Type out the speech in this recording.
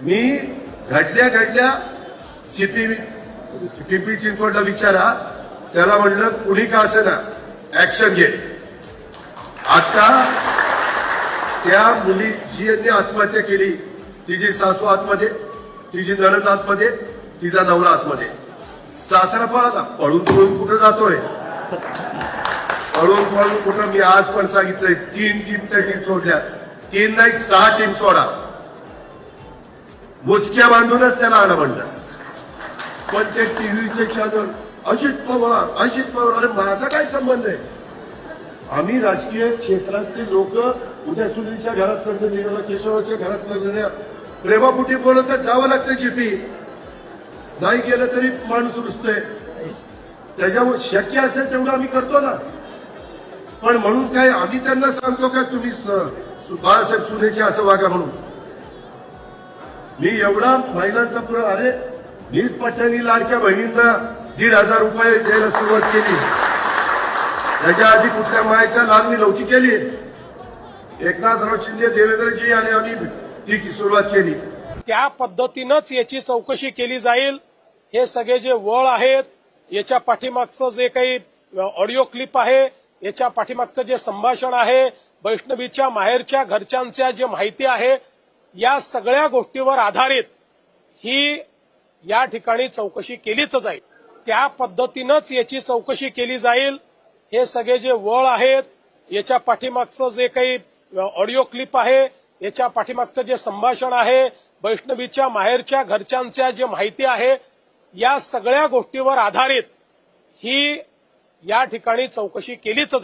मी घडल्या सीपी पिंपरी चिंचवडला विचारा, त्याला म्हणलं कुणी का असे ना ऍक्शन घे. आता त्या मुली जी आत्महत्या केली, तिची सासू आतमध्ये, तिची नणंद आतमध्ये, तिचा नवरा आतमध्ये. सासरा पळाला, पळून कुठं जातोय, पळून कुठं. मी आज पण सांगितलंय 3 टीम त्या टीम सोडल्या, 3 नाही 6 टीम सोडा. मुसक्या बांधूनच त्याला आणा म्हणलं. पण ते टीव्हीचे चॅनल अजित पवार, अरे माझा काय संबंध आहे? आम्ही राजकीय क्षेत्रातले लोक उद्या सुनीलच्या घरात लग्न दिलं, केशवाच्या घरात लग्न, प्रेमापुटी बोलत जावं लागतं. जीपी नाही गेलं तरी माणूस रुजतोय. त्याच्यामुळे शक्य असेल तेवढं आम्ही करतो ना. पण म्हणून काय आम्ही त्यांना सांगतो का तुम्ही बाळासाहेब सुनेचे असं वागा म्हणून? मी एवढा महिलांचा पुरा, अरे मीच पठ्यानी लाडक्या बहिणींना 1,500 रुपये द्यायला सुरुवात केली. त्याच्या आधी कुठल्या मायच्या लालनी नव्हती केली. एकनाथराव शिंदे, देवेंद्रजी आणि आम्ही ती सुरुवात केली. त्या पद्धतीनंच याची चौकशी केली जाईल. हे सगळे जे वळ आहेत, याच्या पाठीमागचं जे काही ऑडिओ क्लिप आहे, याच्या पाठीमागचं जे संभाषण आहे, वैष्णवीच्या माहेरच्या घरच्यांच्या जे माहिती आहे, या सगळ्या गोष्टीवर आधारित ही या ठिकाणी चौकशी केलीच जाईल. त्या पद्धतीनंच याची चौकशी केली जाईल. हे सगळे जे वळ आहेत, याच्या पाठीमागचं जे काही ऑडिओ क्लिप आहे, याच्या पाठीमागचं जे संभाषण आहे, वैष्णवीच्या माहेरच्या घरच्यांच्या जे माहिती आहे, या सगळ्या गोष्टीवर आधारित ही या ठिकाणी चौकशी केलीच जाईल.